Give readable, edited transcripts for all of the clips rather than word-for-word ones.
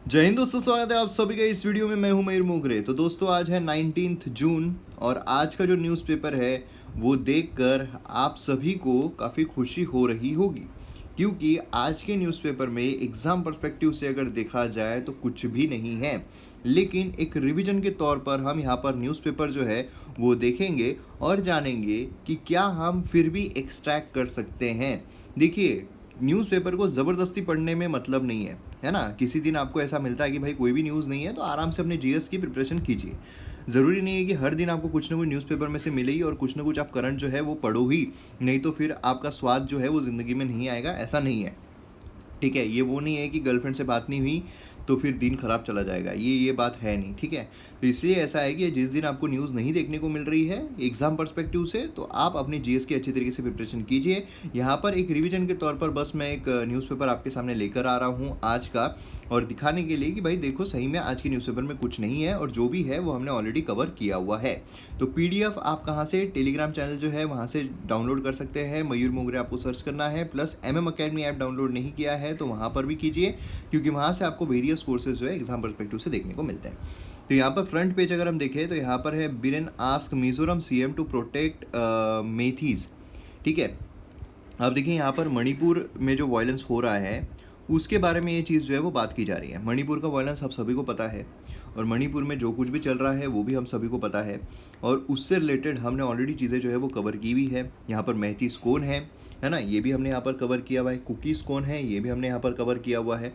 जय हिंद दोस्तों, स्वागत है आप सभी का इस वीडियो में। मैं हूं मयूर मोगरे। तो दोस्तों आज है 19 जून और आज का जो न्यूज़पेपर है वो देखकर आप सभी को काफ़ी खुशी हो रही होगी, क्योंकि आज के न्यूज़पेपर में एग्ज़ाम पर्सपेक्टिव से अगर देखा जाए तो कुछ भी नहीं है, लेकिन एक रिवीजन के तौर पर हम यहाँ पर न्यूज़पेपर जो है वो देखेंगे और जानेंगे कि क्या हम फिर भी एक्सट्रैक्ट कर सकते हैं। देखिए, न्यूज़पेपर को ज़बरदस्ती पढ़ने में मतलब नहीं है ना। किसी दिन आपको ऐसा मिलता है कि भाई कोई भी न्यूज़ नहीं है तो आराम से अपने जीएस की प्रिपरेशन कीजिए। ज़रूरी नहीं है कि हर दिन आपको कुछ ना कुछ न्यूज़पेपर में से मिले ही और कुछ ना कुछ आप करंट जो है वो पढ़ो ही, नहीं तो फिर आपका स्वाद जो है वो ज़िंदगी में नहीं आएगा, ऐसा नहीं है। ठीक है, ये वो नहीं है कि गर्लफ्रेंड से बात नहीं हुई तो फिर दिन खराब चला जाएगा, ये बात है नहीं। ठीक है, तो इसलिए ऐसा है कि जिस दिन आपको न्यूज़ नहीं देखने को मिल रही है एग्जाम पर्सपेक्टिव से, तो आप अपनी जीएस की अच्छी तरीके से प्रिपरेशन कीजिए। यहाँ पर एक रिवीजन के तौर पर बस मैं एक न्यूज़पेपर आपके सामने लेकर आ रहा हूँ आज का, और दिखाने के लिए कि भाई देखो सही में आज के न्यूज़पेपर में कुछ नहीं है और जो भी है वो हमने ऑलरेडी कवर किया हुआ है। तो पीडीएफ आप कहाँ से, टेलीग्राम चैनल जो है वहाँ से डाउनलोड कर सकते हैं। मयूर मोगरे आपको सर्च करना है, प्लस एकेडमी ऐप डाउनलोड नहीं किया है तो वहाँ पर भी कीजिए, क्योंकि वहाँ से आपको वेरियस कोर्सेज जो है एग्जाम पर्सपेक्टिव से देखने को मिलते हैं। तो यहाँ पर फ्रंट पेज अगर हम देखें तो यहाँ पर है Biren ask Mizoram CM to protect Meiteis. ठीक है, अब देखिए यहाँ पर मणिपुर में जो वायलेंस हो रहा है उसके बारे में ये चीज़ जो है वो बात की जा रही है। मणिपुर का वायलेंस आप सभी को पता है और मणिपुर में जो कुछ भी चल रहा है वो भी हम सभी को पता है, और उससे रिलेटेड हमने ऑलरेडी चीज़ें जो है वो कवर की हुई है। यहाँ पर मेहतीस कौन है ना, ये भी हमने यहाँ पर कवर किया हुआ है। कुकीज़ कौन है, ये भी हमने यहाँ पर कवर किया हुआ है।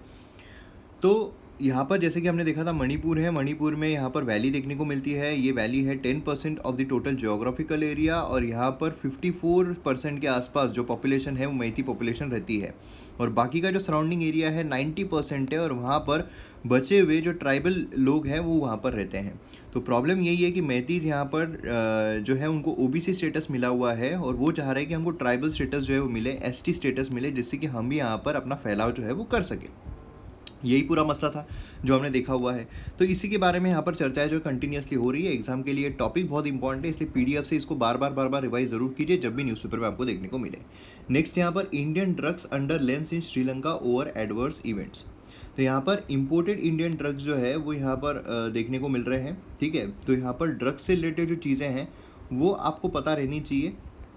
तो यहाँ पर जैसे कि हमने देखा था मणिपुर है, मणिपुर में यहाँ पर वैली देखने को मिलती है। ये वैली है 10% of the total geographical area, और यहाँ पर 54% के आसपास जो पॉपुलेशन है वो मैती पॉपुलेशन रहती है, और बाकी का जो सराउंडिंग एरिया है 90% है, और वहाँ पर बचे हुए जो ट्राइबल लोग हैं वो वहाँ पर रहते हैं। तो प्रॉब्लम यही है कि मैतीज़ यहाँ पर जो है उनको ओबीसी स्टेटस मिला हुआ है, और वो चाह रहे हैं कि हमको ट्राइबल स्टेटस जो है वो मिले, एसटी स्टेटस मिले, जिससे कि हम भी यहाँ पर अपना फैलाव जो है वो कर सकें। यही पूरा मसला था जो हमने देखा हुआ है। तो इसी के बारे में यहाँ पर चर्चाएं जो कंटिन्यूसली हो रही है। एग्जाम के लिए टॉपिक बहुत इंपॉर्टेंट है, इसलिए पीडीएफ से इसको बार बार रिवाइज जरूर कीजिए जब भी न्यूज़पेपर में आपको देखने को मिले। नेक्स्ट यहाँ पर Indian drugs under lens in Sri Lanka over adverse events. तो यहाँ पर इम्पोर्टेड इंडियन ड्रग्स जो है वो यहाँ पर देखने को मिल रहे हैं। ठीक है, तो यहाँ पर ड्रग्स से रिलेटेड जो चीज़ें हैं वो आपको पता रहनी चाहिए।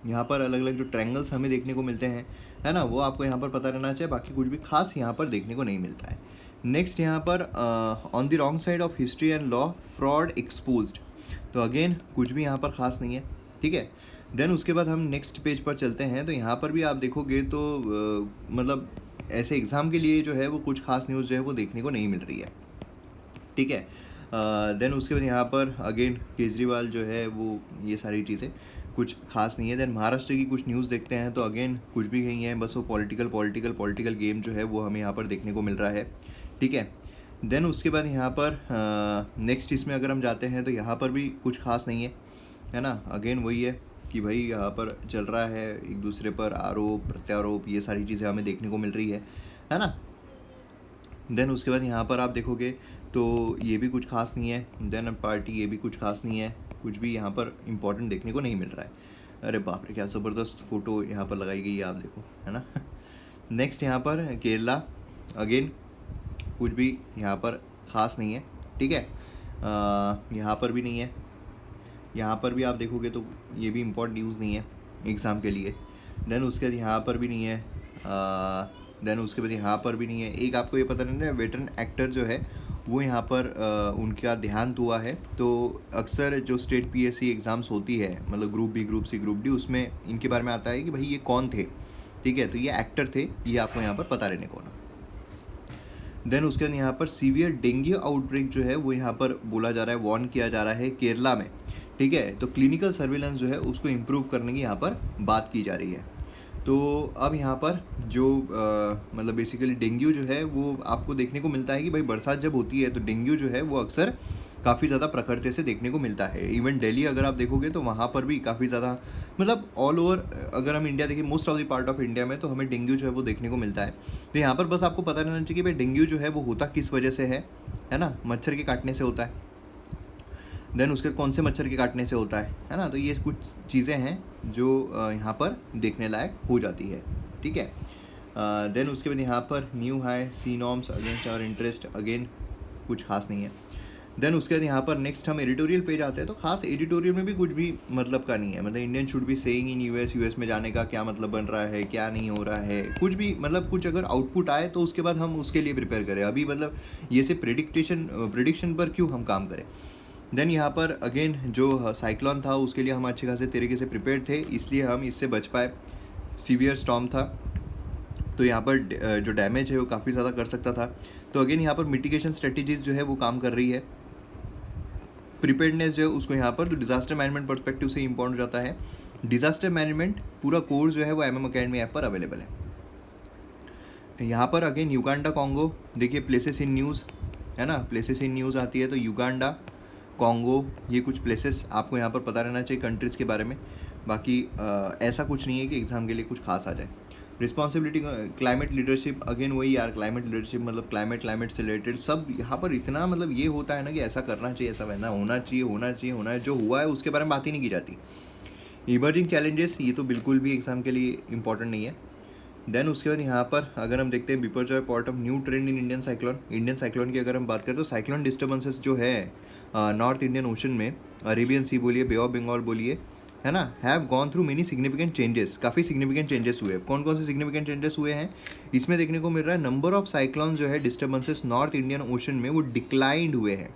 यहाँ पर अलग अलग जो ट्रैंगल्स हमें देखने को मिलते हैं, है ना, वो आपको यहाँ पर पता रहना चाहिए। बाकी कुछ भी खास यहाँ पर देखने को नहीं मिलता है। नेक्स्ट यहाँ पर on the wrong side of history and law fraud exposed. तो अगेन कुछ भी यहाँ पर खास नहीं है। ठीक है, देन उसके बाद हम नेक्स्ट पेज पर चलते हैं। तो यहाँ पर भी आप देखोगे तो मतलब ऐसे एग्ज़ाम के लिए जो है वो कुछ खास न्यूज़ जो है वो देखने को नहीं मिल रही है। ठीक है, देन उसके बाद यहाँ पर अगेन केजरीवाल जो है वो, ये सारी चीज़ें कुछ खास नहीं है। देन महाराष्ट्र की कुछ न्यूज़ देखते हैं तो अगेन कुछ भी नहीं है, बस वो पॉलिटिकल गेम जो है वो हमें यहाँ पर देखने को मिल रहा है। ठीक है, देन उसके बाद यहाँ पर नेक्स्ट इसमें अगर हम जाते हैं तो यहाँ पर भी कुछ खास नहीं है ना। अगेन वही है कि भाई यहाँ पर चल रहा है एक दूसरे पर आरोप प्रत्यारोप, ये सारी चीज़ें हमें देखने को मिल रही है ना। देन उसके बाद यहाँ पर आप देखोगे तो ये भी कुछ खास नहीं है। देन पार्टी, ये भी कुछ खास नहीं है, कुछ भी यहाँ पर इम्पोर्टेंट देखने को नहीं मिल रहा है। अरे बाप रे, क्या ज़बरदस्त फ़ोटो यहाँ पर लगाई गई है, आप देखो, है ना। नेक्स्ट यहाँ पर केरला, अगेन कुछ भी यहाँ पर ख़ास नहीं है। ठीक है, यहाँ पर भी नहीं है। यहाँ पर भी आप देखोगे तो ये भी इम्पोर्टेंट न्यूज़ नहीं है एग्ज़ाम के लिए। देन उसके बाद यहाँ पर भी नहीं है। देन उसके बाद यहाँ पर भी नहीं है। एक आपको ये पता नहीं है, वेटरन एक्टर जो है वो यहाँ पर उनका देहांत हुआ है। तो अक्सर जो स्टेट पीएससी एग्ज़ाम्स होती है, मतलब group B, group C, group D, उसमें इनके बारे में आता है कि भाई ये कौन थे। ठीक है, तो ये एक्टर थे, ये आपको यहाँ पर पता रहने को ना। देन उसके बाद यहाँ पर सीवियर डेंगू आउटब्रेक जो है वो यहाँ पर बोला जा रहा है, वार्न किया जा रहा है केरला में। ठीक है, तो क्लिनिकल सर्विलेंस जो है उसको इम्प्रूव करने की यहाँ पर बात की जा रही है। तो अब यहाँ पर जो मतलब बेसिकली डेंगू जो है वो आपको देखने को मिलता है कि भाई बरसात जब होती है तो डेंगू जो है वो अक्सर काफ़ी ज़्यादा प्रखरते से देखने को मिलता है। इवन दिल्ली अगर आप देखोगे तो वहाँ पर भी काफ़ी ज़्यादा, मतलब ऑल ओवर अगर हम इंडिया देखें, most of the part of India में तो हमें डेंगू जो है वो देखने को मिलता है। तो यहाँ पर बस आपको पता रहना चाहिए कि भाई डेंगू जो है वो होता किस वजह से है ना, मच्छर के काटने से होता है। देन उसके कौन से मच्छर के काटने से होता है ना। तो ये कुछ चीज़ें हैं जो यहाँ पर देखने लायक हो जाती है। ठीक है, देन उसके बाद यहाँ पर new high sea norms against our interest, again कुछ खास नहीं है। देन उसके बाद यहाँ पर नेक्स्ट हम एडिटोरियल पेज आते हैं, तो खास एडिटोरियल में भी कुछ भी मतलब का नहीं है। मतलब Indian should be saying in US में जाने का क्या मतलब बन रहा है, क्या नहीं हो रहा है, कुछ भी मतलब कुछ अगर आउटपुट आए तो उसके बाद हम उसके लिए प्रिपेयर करें। अभी मतलब ये से प्रिडिक्शन पर क्यों हम काम करें। देन यहाँ पर अगेन जो साइक्लोन था उसके लिए हम अच्छे खासे तरीके से प्रिपेयर थे, इसलिए हम इससे बच पाए। सीवियर स्टॉर्म था तो यहाँ पर जो डैमेज है वो काफ़ी ज़्यादा कर सकता था। तो अगेन यहाँ पर मिटिगेशन स्ट्रेटेजीज जो है वो काम कर रही है। प्रिपेयर्डनेस जो है उसको यहाँ पर जो डिजास्टर मैनेजमेंट पर्सपेक्टिव से इंपॉर्टेंट हो जाता है। डिजास्टर मैनेजमेंट पूरा कोर्स जो है वो MM अकेडमी ऐप पर अवेलेबल है। यहाँ पर अगेन युगांडा कॉन्गो, देखिए प्लेसेस इन न्यूज़ है ना, प्लेसेस इन न्यूज़ आती है तो युगांडा कॉन्गो ये कुछ प्लेसेस आपको यहाँ पर पता रहना चाहिए कंट्रीज़ के बारे में। बाकी ऐसा कुछ नहीं है कि एग्ज़ाम के लिए कुछ खास आ जाए। रिस्पॉन्सिबिलिटी क्लाइमेट लीडरशिप, अगेन वही यार क्लाइमेट लीडरशिप मतलब क्लाइमेट से रिलेटेड सब यहाँ पर इतना मतलब ये होता है ना कि ऐसा करना चाहिए, ऐसा वैसा होना चाहिए, जो हुआ है उसके बारे में बात ही नहीं की जाती। इमर्जिंग चैलेंजेस ये तो बिल्कुल भी एग्जाम के लिए इंपॉर्टेंट नहीं है। देन उसके बाद यहाँ पर अगर हम देखते हैं Biparjoy port of new trend in Indian cyclone की अगर हम बात करें तो साइक्लोन डिस्टर्बेंसेस जो है नॉर्थ इंडियन ओशन में, अरेबियन सी बोलिए, बे ऑफ बंगाल बोलिए, है ना, have gone through many significant changes. काफ़ी सिग्निफिकेंट चेंजेस हुए। कौन कौन से सिग्निफिकेंट चेंजेस हुए हैं इसमें देखने को मिल रहा है। नंबर ऑफ साइक्लोन जो है डिस्टर्बेंसेस नॉर्थ इंडियन ओशन में वो डिक्लाइंड हुए हैं।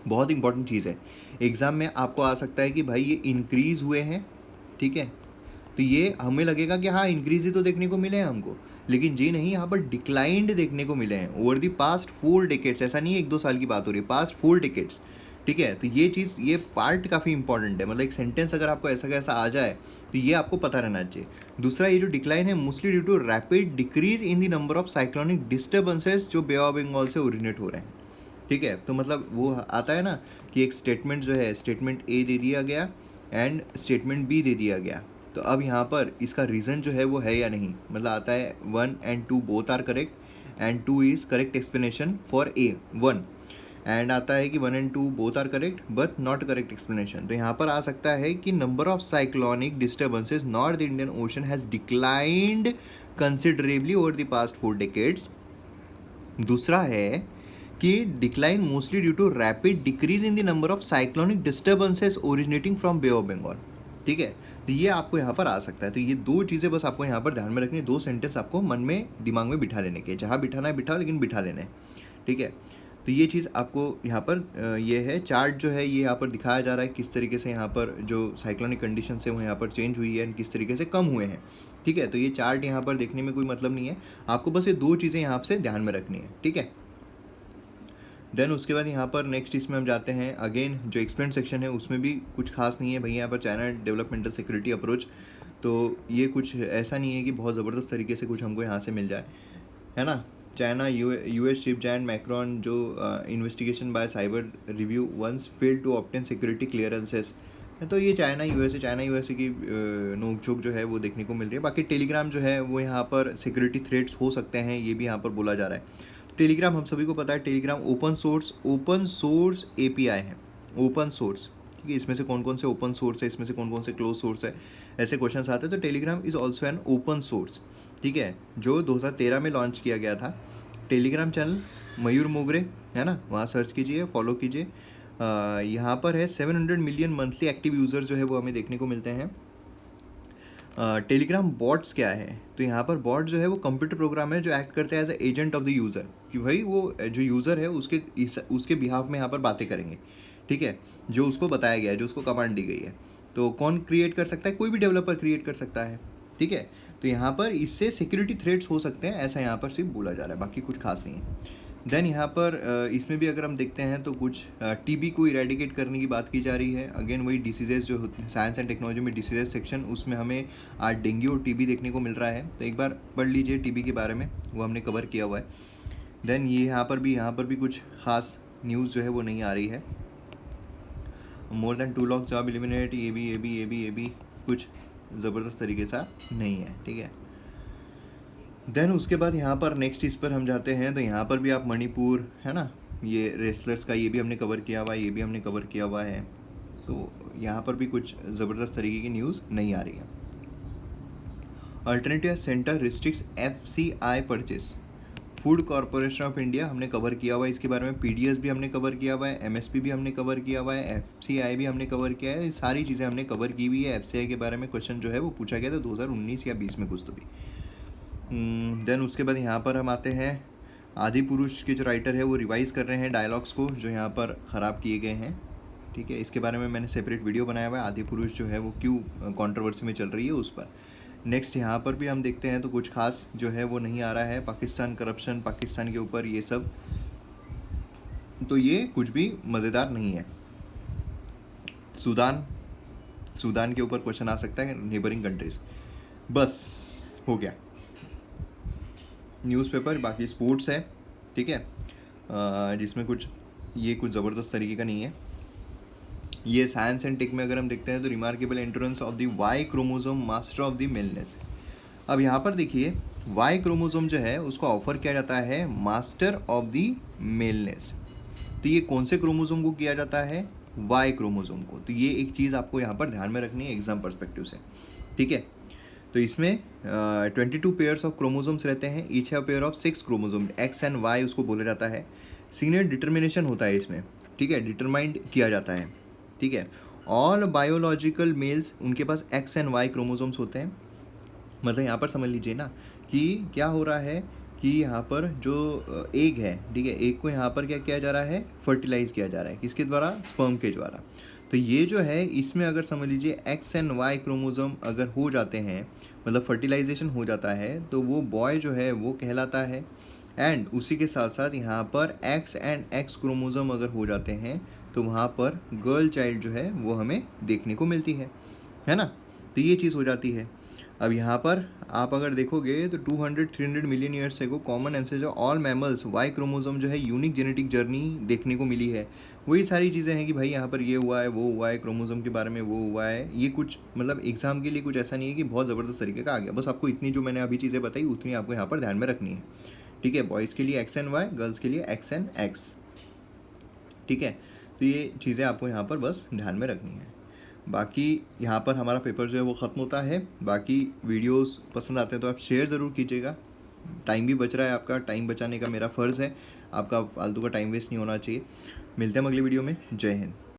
बहुत इंपॉर्टेंट चीज़ है, एग्जाम में आपको आ सकता है कि भाई ये इंक्रीज़ हुए हैं, ठीक है, तो ये हमें लगेगा कि हाँ इंक्रीज ही तो देखने को मिले हैं हमको, लेकिन जी नहीं, यहाँ पर डिक्लाइंड देखने को मिले हैं ओवर दी पास्ट 4 डेकेड्स। ऐसा नहीं है 1-2 साल की बात हो रही है, पास्ट 4 डेकेड्स, ठीक है। तो ये चीज़, ये पार्ट काफ़ी इंपॉर्टेंट है। मतलब एक सेंटेंस अगर आपको ऐसा कैसा आ जाए तो ये आपको पता रहना चाहिए। दूसरा, ये जो डिक्लाइन है mostly due to rapid decrease in the number of cyclonic disturbances जो बे ऑफ बंगाल से ओरिजिनेट हो रहे हैं, ठीक है। तो मतलब वो आता है ना कि एक स्टेटमेंट जो है, स्टेटमेंट ए दे दिया गया एंड स्टेटमेंट बी दे दिया गया, तो अब यहाँ पर इसका रीज़न जो है वो है या नहीं। मतलब आता है 1 and 2 both are correct and 2 is correct explanation for a 1, and आता है कि 1 and 2 both are correct but not correct explanation. तो यहाँ पर आ सकता है कि number of cyclonic disturbances north Indian ocean has declined considerably over the past 4 decades. दूसरा है कि decline mostly due to rapid decrease in the number of cyclonic disturbances originating from bay of Bengal, ठीक है। तो ये आपको यहाँ पर आ सकता है। तो ये 2 चीज़ें बस आपको यहाँ पर ध्यान में रखनी है, 2 सेंटेंस आपको मन में दिमाग में बिठा लेने के, जहाँ बिठाना है बिठाओ, लेकिन बिठा लेना है, ठीक है। तो ये चीज़ आपको यहाँ पर ये है चार्ट जो है ये यहाँ पर दिखाया जा रहा है किस तरीके से यहाँ पर जो साइक्लोनिक कंडीशन है वो यहाँ पर चेंज हुई है एंड किस तरीके से कम हुए हैं, ठीक है। तो ये चार्ट यहाँ पर देखने में कोई मतलब नहीं है, आपको बस ये 2 चीज़ें यहाँ से ध्यान में रखनी है, ठीक है। देन उसके बाद यहाँ पर नेक्स्ट इसमें हम जाते हैं, अगेन जो एक्सपेंड सेक्शन है उसमें भी कुछ खास नहीं है भैया। यहाँ पर चाइना डेवलपमेंटल सिक्योरिटी अप्रोच, तो ये कुछ ऐसा नहीं है कि बहुत ज़बरदस्त तरीके से कुछ हमको यहाँ से मिल जाए, है ना। China US chip giant Micron जो investigation by cyber review once failed to obtain security clearances, तो ये चाइना यूएसए की नोकझोंक जो है वो देखने को मिल रही है। बाकी टेलीग्राम जो है वो यहाँ पर सिक्योरिटी थ्रेट्स हो सकते हैं, ये भी यहाँ पर बोला जा रहा है। टेलीग्राम हम सभी को पता है, टेलीग्राम ओपन सोर्स API है, ओपन सोर्स, ठीक है। इसमें से कौन कौन से ओपन सोर्स है, इसमें से कौन कौन से क्लोज सोर्स है, ऐसे क्वेश्चन आते हैं। तो Telegram is also an open source, ठीक है, जो 2013 में लॉन्च किया गया था। टेलीग्राम चैनल मयूर मोगरे है ना, वहाँ सर्च कीजिए, फॉलो कीजिए। यहाँ पर है 700 मिलियन मंथली एक्टिव यूज़र जो है वो हमें देखने को मिलते हैं। टेलीग्राम बॉट्स क्या है, तो यहाँ पर बॉट जो है वो कंप्यूटर प्रोग्राम है जो एक्ट करते हैं as a agent of the user, कि भाई वो जो यूज़र है उसके बिहाफ में यहाँ पर बातें करेंगे, ठीक है, जो उसको बताया गया है, जो उसको कमांड दी गई है। तो कौन क्रिएट कर सकता है, कोई भी डेवलपर क्रिएट कर सकता है, ठीक है। तो यहाँ पर इससे सिक्योरिटी थ्रेट्स हो सकते हैं, ऐसा यहाँ पर सिर्फ बोला जा रहा है, बाकी कुछ खास नहीं है। देन यहाँ पर इसमें भी अगर हम देखते हैं तो कुछ TB को इरेडिकेट करने की बात की जा रही है। अगेन वही डिसीजेज जो होते हैं साइंस एंड टेक्नोलॉजी में डिसीजेज सेक्शन, उसमें हमें आज डेंगू और TB देखने को मिल रहा है। तो एक बार पढ़ लीजिए TB के बारे में, वो हमने कवर किया हुआ है। देन ये यहाँ पर भी कुछ खास न्यूज़ जो है वो नहीं आ रही है। More than 2 lakh job eliminate, ये भी कुछ ज़बरदस्त तरीके से नहीं है, ठीक है। देन उसके बाद यहाँ पर नेक्स्ट इस पर हम जाते हैं, तो यहाँ पर भी आप मणिपुर है ना, ये रेसलर्स का ये भी हमने कवर किया हुआ है, ये भी हमने कवर किया हुआ है। तो यहाँ पर भी कुछ ज़बरदस्त तरीके की न्यूज़ नहीं आ रही है। Alternative centre restricts FCI purchase food corporation of India हमने कवर किया हुआ है, इसके बारे में पीडीएस भी हमने कवर किया हुआ है, एमएसपी भी हमने कवर किया हुआ है, एफसीआई भी हमने कवर किया है, ये सारी चीज़ें हमने कवर की हुई है। एफसीआई के बारे में क्वेश्चन जो है वो पूछा गया था 2019 या 20 में कुछ तो भी। देन उसके बाद यहाँ पर हम आते हैं, आदि पुरुष के जो राइटर है वो रिवाइज़ कर रहे हैं डायलॉग्स को जो यहाँ पर ख़राब किए गए हैं। ठीक है, इसके बारे में मैंने सेपरेट वीडियो बनाया हुआ है, आदि पुरुष जो है वो क्यों कंट्रोवर्सी में चल रही है उस पर। नेक्स्ट यहाँ पर भी हम देखते हैं तो कुछ खास जो है वो नहीं आ रहा है, पाकिस्तान करप्शन, पाकिस्तान के ऊपर ये सब, तो ये कुछ भी मज़ेदार नहीं है। सूडान के ऊपर क्वेश्चन आ सकता है, नेबरिंग कंट्रीज, बस हो गया न्यूज़पेपर। बाकी स्पोर्ट्स है, ठीक है, जिसमें कुछ ज़बरदस्त तरीके का नहीं है। ये साइंस एंड टेक में अगर हम देखते हैं तो remarkable entrance of the Y chromosome master of the maleness. अब यहाँ पर देखिए वाई क्रोमोसोम जो है उसको ऑफर किया जाता है मास्टर ऑफ द मेलनेस। तो ये कौन से क्रोमोसोम को किया जाता है? वाई क्रोमोसोम को। तो ये एक चीज़ आपको यहाँ पर ध्यान में रखनी है एग्जाम पर्सपेक्टिव से, ठीक है। तो इसमें 22 पेयर्स ऑफ क्रोमोसोम्स रहते हैं, ईच है pair of 6 chromosome, X and Y उसको बोला जाता है। सीनियर डिटर्मिनेशन होता है इसमें, ठीक है, डिटरमाइंड किया जाता है, ठीक है। ऑल बायोलॉजिकल मेल्स उनके पास एक्स एंड वाई क्रोमोसोम्स होते हैं। मतलब यहाँ पर समझ लीजिए ना कि क्या हो रहा है कि यहाँ पर जो एग है, ठीक है, एग को यहाँ पर क्या किया जा रहा है? फर्टिलाइज किया जा रहा है, किसके द्वारा? स्पर्म के द्वारा। तो ये जो है इसमें अगर समझ लीजिए एक्स एंड वाई क्रोमोसोम अगर हो जाते हैं, मतलब फर्टिलाइजेशन हो जाता है, तो वो बॉय जो है वो कहलाता है। एंड उसी के साथ साथ यहाँ पर एक्स एंड एक्स क्रोमोसोम अगर हो जाते हैं तो वहाँ पर गर्ल चाइल्ड जो है वो हमें देखने को मिलती है ना। तो ये चीज़ हो जाती है। अब यहाँ पर आप अगर देखोगे तो 200-300 million years ago common ancestor all mammals Y chromosome जो है यूनिक जेनेटिक जर्नी देखने को मिली है। वही सारी चीज़ें हैं कि भाई यहाँ पर ये हुआ है, वो हुआ है, क्रोमोसोम के बारे में वो हुआ है। ये कुछ मतलब एग्जाम के लिए कुछ ऐसा नहीं है कि बहुत ज़बरदस्त तरीके का आ गया। बस आपको इतनी जो मैंने अभी चीज़ें बताई उतनी आपको यहाँ पर ध्यान में रखनी है, ठीक है। बॉयज़ के लिए एक्स एंड वाई, गर्ल्स के लिए एक्स एंड एक्स, ठीक है। तो ये चीज़ें आपको यहाँ पर बस ध्यान में रखनी है। बाकी यहाँ पर हमारा पेपर जो है वो ख़त्म होता है। बाकी वीडियोस पसंद आते हैं तो आप शेयर ज़रूर कीजिएगा। टाइम भी बच रहा है, आपका टाइम बचाने का मेरा फ़र्ज़ है, आपका फालतू का टाइम वेस्ट नहीं होना चाहिए। मिलते हैं अगली वीडियो में। जय हिंद।